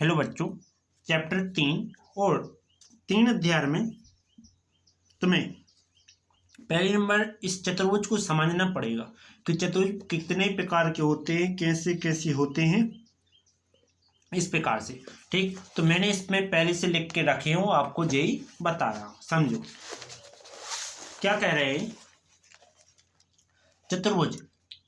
Hello बच्चों, chapter 3 और 3 अध्याय में तुम्हें पहले नंबर इस चतुर्भुज को समझना पड़ेगा कि चतुर्भुज कितने प्रकार के होते हैं, कैसे कैसे होते हैं, इस प्रकार से। ठीक, तो मैंने इसमें पहले से लिख के रखे हूँ, आपको यही बता रहा हूँ। समझो क्या कह रहे हैं। चतुर्भुज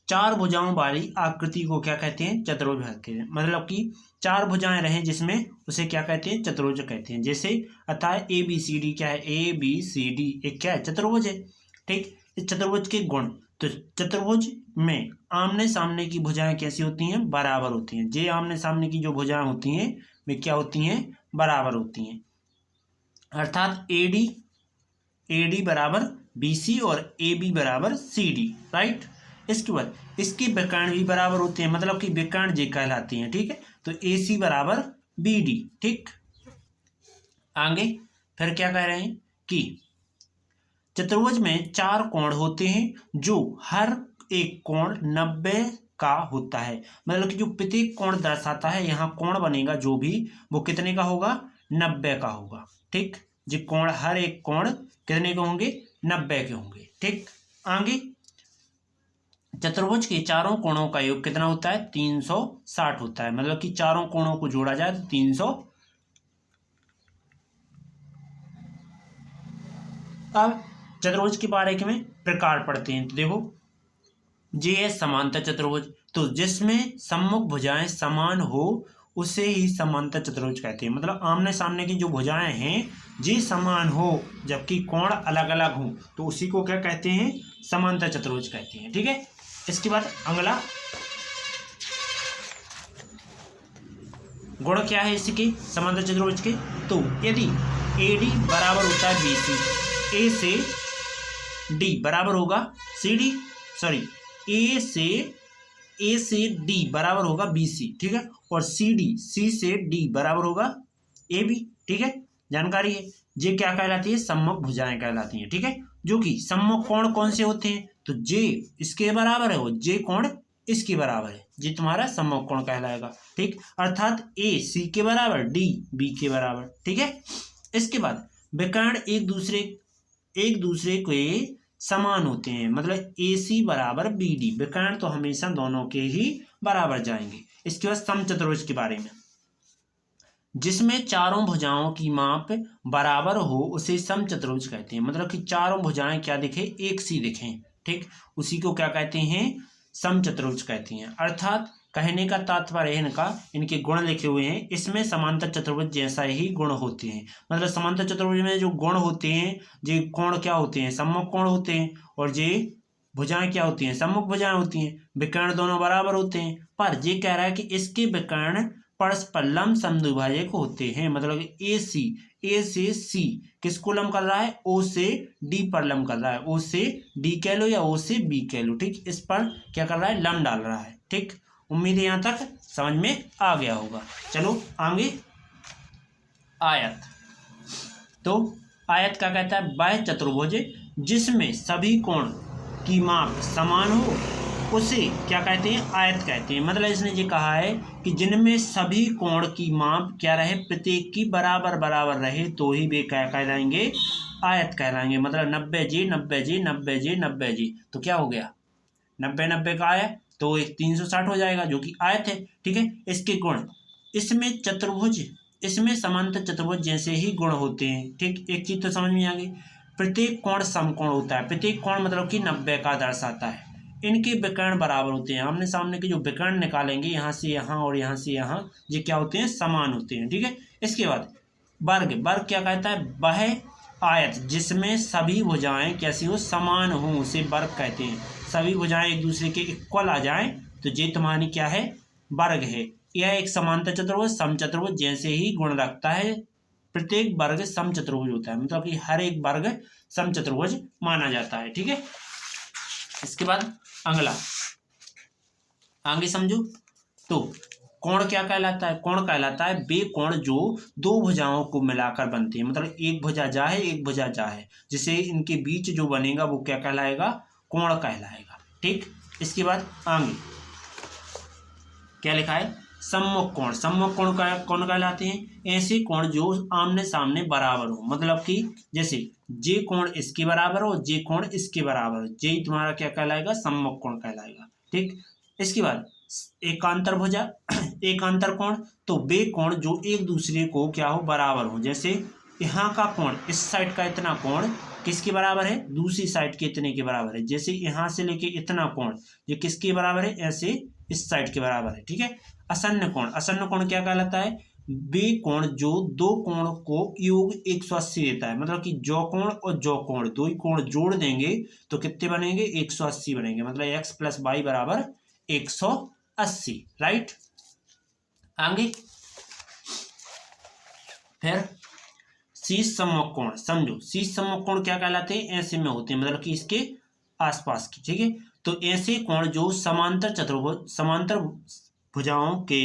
चार भुजाओं वाली आकृति को क्या कहते हैं? चतुर्भुज कहते हैं। मतलब कि चार भुजाएं रहें जिसमें, उसे क्या कहते हैं? चतुर्भुज कहते हैं। जैसे अतः ए बी सी डी क्या है? ए बी सी डी एक क्या है? चतुर्भुज है। ठीक, इस चतुर्भुज के गुण, तो चतुर्भुज में आमने सामने की भुजाएं कैसी होती हैं? बराबर होती हैं। जे आमने सामने की जो भुजाएं होती हैं वे क्या होती हैं? बराबर होती हैं। अर्थात ए डी बराबर बी सी और ए बी बराबर सी डी। राइट, इसके बाद इसके विकर्ण भी बराबर होते हैं, मतलब कि विकर्ण जे कहलाती हैं। ठीक है, तो ए सी बराबर बी डी। ठीक, आगे फिर क्या कह रहे हैं कि चतुर्भुज में चार कोण होते हैं, जो हर एक कोण 90 का होता है। मतलब कि जो प्रत्येक कोण दर्शाता है, यहाँ कोण बनेगा जो भी, वो कितने का होगा? 90 का होगा। ठीक, जो कोण, हर एक कोण कितने के होंगे? 90 के होंगे। ठीक, आगे चतुर्भुज के चारों कोणों का योग कितना होता है? 360 होता है। मतलब कि चारों कोणों को जोड़ा जाए तो 300। अब चतुर्भुज के बारे में प्रकार पढ़ते हैं। तो देखो, जे है समांतर चतुर्भुज, तो जिसमें सम्मुख भुजाएं समान हो उसे ही समांतर चतुर्भुज कहते हैं। मतलब आमने सामने की जो भुजाएं हैं जे समान हो जबकि कोण अलग अलग हो, तो उसी को क्या कहते हैं? समांतर चतुर्भुज कहते हैं। ठीक है, इसके बाद अगला गुण क्या है इसके समांतर चतुर्भुज के? तो यदि ए डी बराबर होता है बी सी, ए से डी बराबर होगा सी डी, सॉरी ए से डी बराबर होगा बी सी। ठीक है, और सी से डी बराबर होगा ए बी। ठीक है, जानकारी है। ये क्या कहलाती है? सम्मुख भुजाएं कहलाती हैं। ठीक है, जो कि सम्मुख कोण कौन से होते हैं? तो जे इसके बराबर है, वो जे कोण इसके बराबर है, ये तुम्हारा सम्मुख कोण कहलाएगा। ठीक, अर्थात ए सी के बराबर, डी बी के बराबर। ठीक है, इसके बाद विकर्ण एक दूसरे के समान होते हैं। मतलब ए सी बराबर बी डी, विकर्ण तो हमेशा दोनों के ही बराबर जाएंगे। इसके बाद समचतुर्भुज के बारे में, जिसमें चारों भुजाओं की माप बराबर हो उसे समचतुर्भुज कहते हैं। मतलब कि चारों भुजाएं क्या दिखे? एक सी दिखें। ठीक, उसी को क्या कहते हैं? समचतुर्भुज कहते हैं। अर्थात कहने का तात्पर्य इनका, इनके गुण लिखे हुए हैं, इसमें समांतर चतुर्भुज जैसा ही गुण होते हैं। मतलब समांतर चतुर्भुज में जो गुण होते हैं, जे कोण क्या होते हैं? सम्मुख कोण होते हैं, और जे भुजाएं क्या होती हैं? सम्मुख भुजाएं होती हैं। विकर्ण दोनों बराबर होते हैं, पर ये कह रहा है कि इसके विकर्ण परस्पर लंब समद्विभाजक होते हैं। मतलब ए से सी किसको लंब कर रहा है? ओ से डी पर लंब कर रहा है। ओ से डी कह लो या ओ से बी कह लो। ठीक, इस पर क्या कर रहा है? लंब डाल रहा है। ठीक, उम्मीद है यहाँ तक समझ में आ गया होगा। चलो आगे, आयत। तो आयत क्या कहता है? वह चतुर्भुज जिसमें सभी कोण की माप समान हो उसे क्या कहते हैं? आयत कहते हैं। मतलब इसने ये कहा है कि जिनमें सभी कोण की माप क्या रहे? प्रत्येक की बराबर बराबर रहे, तो ही वे क्या कहलाएंगे? आयत कहलाएंगे। मतलब 90 जी 90 जी 90 जी 90 जी, तो क्या हो गया? 90 90 का आया तो एक 360 हो जाएगा, जो कि आयत है। ठीक है, इसके गुण, इसमें समांतर चतुर्भुज जैसे ही गुण होते हैं। ठीक, एक चीज तो समझ में आ गई, प्रत्येक कोण समकोण होता है। प्रत्येक कोण मतलब कि 90 का दर्शाता है। इनके विकर्ण बराबर होते हैं। आमने सामने के जो विकर्ण निकालेंगे, यहाँ से यहाँ और यहाँ से यहाँ, ये क्या होते हैं? समान होते हैं। ठीक है, इसके बाद वर्ग क्या कहता है? वह आयत जिसमें सभी भुजाएं कैसी हो? समान हो, उसे वर्ग कहते हैं। सभी भुजाएं एक दूसरे के इक्वल आ जाएं तो ये तुम्हारी क्या है? वर्ग है। यह एक समांतर चतुर्भुज समचतुर्भुज जैसे ही गुण रखता है। प्रत्येक वर्ग समचतुर्भुज होता है, मतलब कि हर एक वर्ग समचतुर्भुज माना जाता है। ठीक है, इसके बाद अगला आगे समझो। तो कोण क्या कहलाता है? कोण कहलाता है वे कोण जो दो भुजाओं को मिलाकर बनते हैं। मतलब एक भुजा जा है, एक भुजा जा है, जिसे इनके बीच जो बनेगा वो क्या कहलाएगा? कोण कहलाएगा। ठीक, इसके बाद आगे क्या लिखा है? सम्मुख कोण का कौन कहलाते हैं? ऐसे कोण जो आमने सामने बराबर हो, मतलब कि जैसे जे कोण इसके बराबर हो, जे कोण इसके बराबर हो, जे तुम्हारा क्या कहलाएगा? सम्मुख कोण कहलाएगा। ठीक, इसके बाद एकांतर भुजा एकांतर कोण, तो वे कोण जो एक दूसरे को क्या हो? बराबर हो। जैसे यहाँ का कोण, इस साइड का इतना कोण किसके बराबर है? दूसरी साइड के इतने के बराबर है। जैसे यहाँ से लेके इतना कोण ये किसके बराबर है? ऐसे इस साइड के बराबर है। ठीक है। असन्न कोण क्या कहलाता है? वे कोण जो दो कोण को योग 180 देता है, मतलब कि जो कोण और जो कोण दो ही कोण जोड़ देंगे तो कितने बनेंगे? 180 बनेंगे, मतलब x + y बराबर 180। राइट, आगे फिर शीर्ष सम्मुख कोण, समझो शीर्ष सम्मुख कोण क्या कहलाते हैं? ऐसे में होते हैं, मतलब कि इसके आसपास की। ठीक है, तो ऐसे कोण जो समांतर भुजाओं के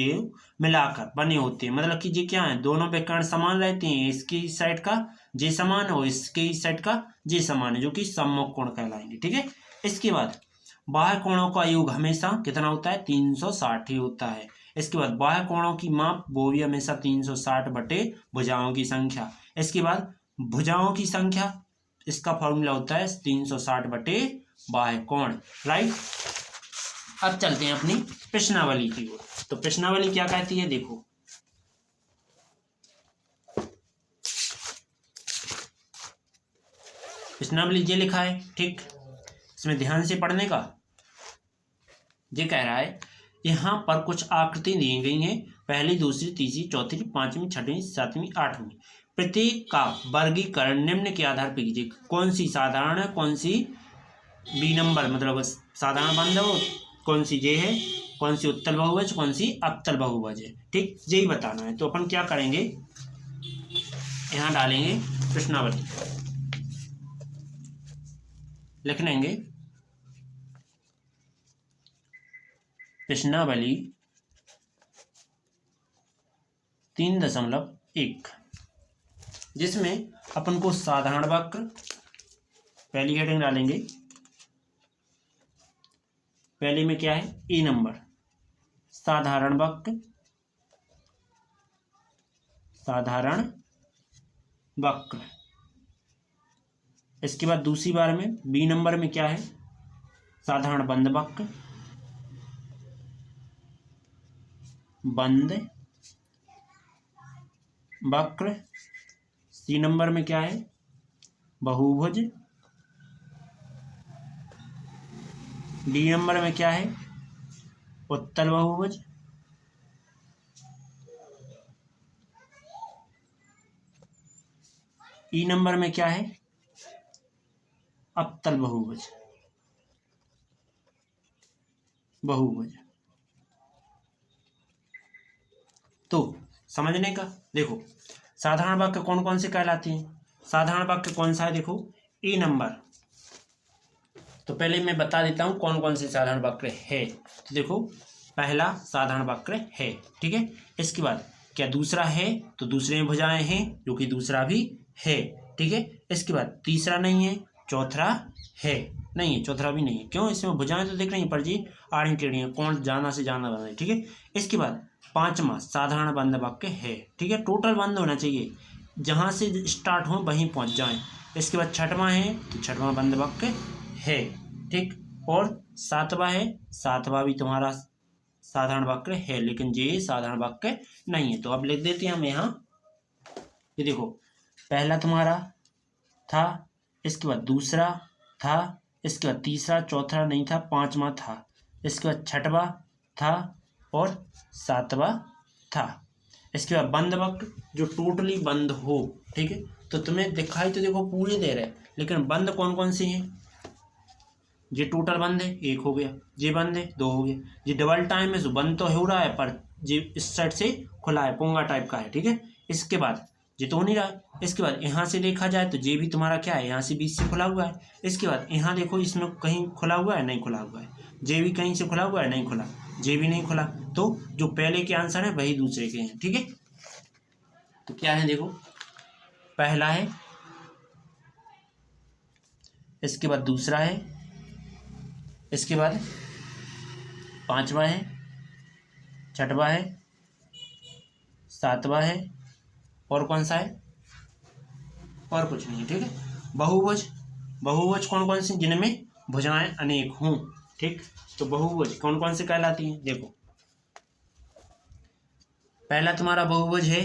मिलाकर बने होते हैं, मतलब कि ये क्या है? दोनों विकर्ण समान रहते हैं, इसकी साइड का जे समान हो, इसके साइड का जे समान है, जो कि सम्मुख कोण कहलाएंगे। ठीक है, इसके बाद बाह्य कोणों का योग हमेशा कितना होता है? 360 ही होता है। इसके बाद बाह्य कोणों की माप वो भी हमेशा 360 बटे भुजाओं की संख्या। इसके बाद भुजाओं की संख्या, इसका फॉर्मूला होता है 360 बटे बाह्य कोण। राइट, अब चलते हैं अपनी प्रश्नावली की ओर। तो प्रश्नावली क्या कहती है? देखो, प्रश्नावली ये लिखा है। ठीक, इसमें ध्यान से पढ़ने का। ये कह रहा है यहाँ पर कुछ आकृति दी गई हैं, पहली, दूसरी, तीसरी, चौथी, पांचवी, छठवीं, सातवीं, आठवीं। प्रत्येक का वर्गीकरण निम्न के आधार पर कीजिए। कौन सी साधारण है, कौन सी बी नंबर मतलब साधारण बंद हो, कौन सी ये है, कौन सी उत्तल बहुभुज, कौन सी अवतल बहुभुज है। ठीक, यही बताना है। तो अपन क्या करेंगे? यहाँ डालेंगे प्रश्नावली, लिख लेंगे प्रश्नावली 3.1, जिसमें अपन को साधारण वक्र, पहली हेडिंग डालेंगे। पहले में क्या है? ए नंबर, साधारण वक्र, साधारण वक्र। इसके बाद दूसरी बार में बी नंबर में क्या है? साधारण बंद वक्र, बंद वक्र। सी नंबर में क्या है? बहुभुज। डी नंबर में क्या है? उत्तल बहुभुज। ई नंबर में क्या है? अवतल बहुभुज। तो समझने का, देखो साधारण वाक्य कौन कौन से कहलाते हैं? साधारण वाक्य कौन सा है? देखो ए नंबर। तो पहले मैं बता देता हूँ कौन कौन से साधारण वाक्य है। तो देखो, पहला साधारण वाक्य है। ठीक है, इसके बाद क्या दूसरा है? तो दूसरे में भुजाएं हैं, जो कि दूसरा भी है। ठीक है, इसके बाद तीसरा नहीं है, चौथा है, नहीं है, चौथा भी नहीं है। क्यों? इसमें भुजाएं तो दिख रही हैं, पर जी आड़ी टेढ़ी है, कौन जाना से जाना बना है। ठीक है, इसके बाद पांचवा साधारण बंद वाक्य है। ठीक है, टोटल बंद होना चाहिए, जहां से स्टार्ट हो वहीं पहुंच जाएं। इसके बाद छठवां है, तो छठवां बंद वाक्य है। ठीक, और सातवां है, सातवां भी तुम्हारा साधारण वाक्य है, लेकिन ये साधारण वाक्य नहीं है। तो अब लिख देते हैं हम यहाँ। ये देखो, पहला तुम्हारा था, इसके बाद दूसरा था, इसके बाद तीसरा, चौथा नहीं था, पांचवा था, इसके बाद छठवां था और सातवां था। इसके बाद बंद वक्र जो टोटली बंद हो। ठीक है, तो तुम्हें दिखाई तो देखो पूरे दे रहे, लेकिन बंद कौन कौन से हैं? ये टोटल बंद है, एक हो गया, ये बंद है, दो हो गया, ये डबल टाइम है, जो बंद तो हो रहा है पर ये इस साइड से खुला है, पोंगा टाइप का है। ठीक है, इसके बाद ये तो हो नहीं रहा है। इसके बाद यहाँ से देखा जाए तो ये भी तुम्हारा क्या है? यहाँ से बीच से खुला हुआ है। इसके बाद यहाँ देखो, इसमें कहीं खुला हुआ है? नहीं खुला हुआ है। ये भी कहीं से खुला हुआ है? नहीं खुला, ये भी नहीं खुला। तो जो पहले के आंसर है वही दूसरे के हैं। ठीक है, तो क्या है? देखो, पहला है, इसके बाद दूसरा है, इसके बाद पांचवा है, छठवां है, सातवां है, और कौन सा है, और कुछ नहीं है, ठीक है। बहुभुज, बहुभुज कौन कौन सी, जिनमें भुजाएं अनेक हों, ठीक। तो बहुभुज कौन कौन से कहलाती हैं, देखो पहला तुम्हारा बहुभुज है,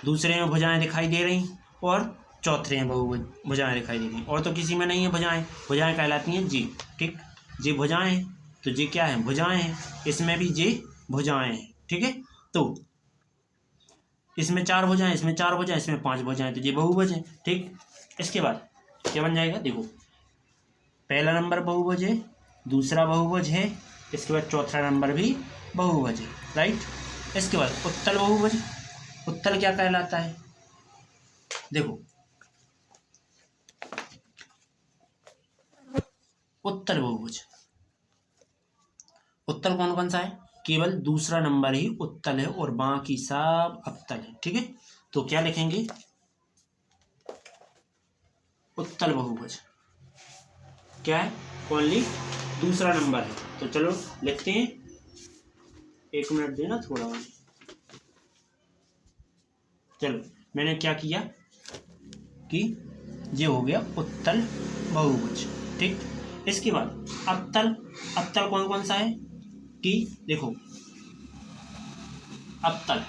दूसरे में भुजाएं दिखाई दे रही, और चौथे में बहुभुज भुजाएं दिखाई दे रही, और तो किसी में नहीं है भुजाएं, भुजाएं कहलाती हैं जी, ठीक। जी भुजाएं हैं, तो जी क्या है, भुजाएं हैं, इसमें भी जी भुजाएं हैं, ठीक है। तो इसमें 4 भुजाएं, इसमें 4 भुजाएं, इसमें 5 भुजाएं, तो ये बहुभुज है, ठीक। इसके बाद क्या बन जाएगा, देखो पहला नंबर बहुभुज है, दूसरा बहुभुज है, इसके बाद चौथा नंबर भी बहुभुज है, राइट। इसके बाद उत्तल बहुभुज, उत्तल क्या कहलाता है, देखो उत्तल बहुभुज, उत्तल कौन कौन सा है, केवल दूसरा नंबर ही उत्तल है और बाकी सब अवतल है, ठीक है। तो क्या लिखेंगे, उत्तल बहुभुज क्या है, ओनली दूसरा नंबर है। तो चलो लिखते हैं, 1 मिनट देना थोड़ा और। चलो मैंने क्या किया कि ये हो गया उत्तल बहुभुज, ठीक। इसके बाद अवतल, अवतल कौन कौन सा है, कि देखो अवतल,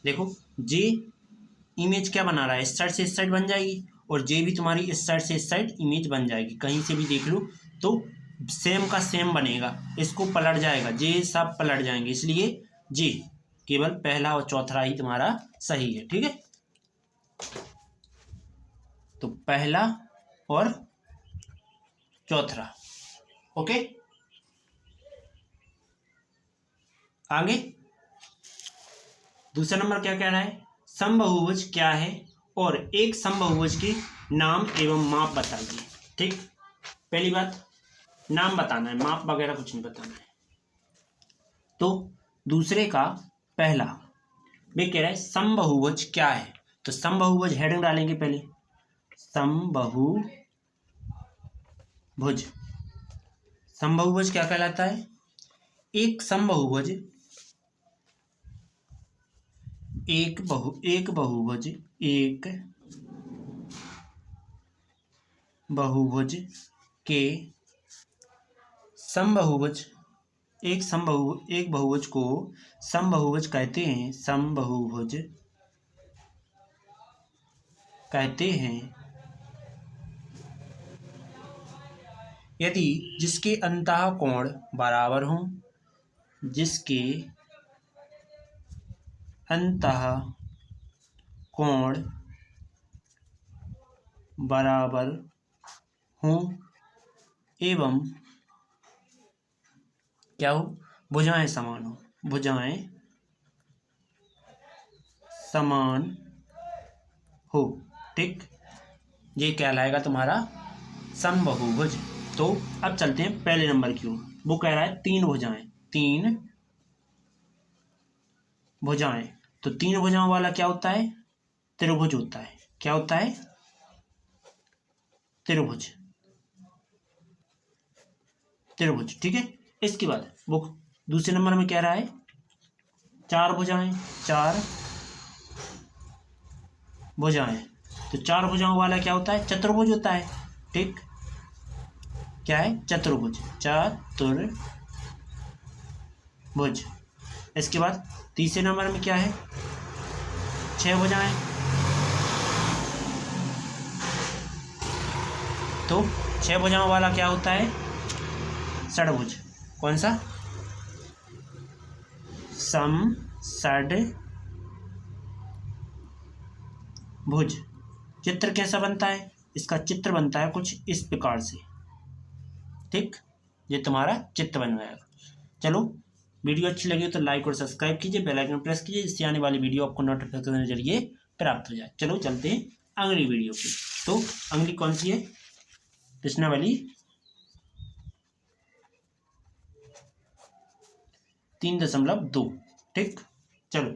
देखो जे इमेज क्या बना रहा है, इस साइड से इस साइड बन जाएगी, और जे भी तुम्हारी इस साइड से इस साइड इमेज बन जाएगी, कहीं से भी देख लो तो सेम का सेम बनेगा, इसको पलट जाएगा, जे सब पलट जाएंगे, इसलिए जे केवल पहला और चौथा ही तुम्हारा सही है, ठीक है। तो पहला और चौथा, ओके। आगे दूसरा नंबर क्या कह रहा है, समबहुभुज क्या है और एक समबहुभुज के नाम एवं माप बताइए, ठीक। पहली बात नाम बताना है, माप वगैरह कुछ नहीं बताना है। तो दूसरे का पहला वे कह रहा है समबहुभुज क्या है, तो समबहुभुज हेडिंग डालेंगे पहले, समबहुभुज, समबहुभुज क्या कहलाता है, एक समबहुभुज, एक बहुभुज, एक बहुभुज के समबहुभुज, एक बहुभुज को समबहुभुज कहते हैं, समबहुभुज कहते हैं यदि जिसके अंतः कोण बराबर हों, जिसके अंतः कोण बराबर हों एवं क्या हो, भुजाएं समान हो, भुजाएं समान हो, ठीक। ये कहलाएगा तुम्हारा समबहुभुज। तो अब चलते हैं पहले नंबर की ओर, वो कह रहा है 3 भुजाएं, 3 भुजाएं, तो 3 भुजाओं वाला क्या होता है, त्रिभुज होता है, क्या होता है, त्रिभुज, त्रिभुज, ठीक है। इसके बाद वो दूसरे नंबर में कह रहा है 4 भुजाएं, 4 भुजाएं, तो 4 भुजाओं वाला क्या होता है, चतुर्भुज होता है, ठीक। क्या है, चतुर्भुज, चतुर्भुज। इसके बाद तीसरे नंबर में क्या है, 6 भुजाएं, तो 6 भुजाओं वाला क्या होता है, षडभुज, कौन सा, षडभुज। चित्र कैसा बनता है, इसका चित्र बनता है कुछ इस प्रकार से, ठीक। ये तुम्हारा चित्र बन जाएगा। चलो वीडियो अच्छी लगी तो लाइक और सब्सक्राइब कीजिए, बेल आइकन प्रेस कीजिए, जिससे आने वाली वीडियो आपको नोटिफिकेशन के जरिए प्राप्त हो जाए। चलो चलते हैं अगली वीडियो की। तो अगली कौन सी है, प्रश्नावली 3.2, ठीक। चलो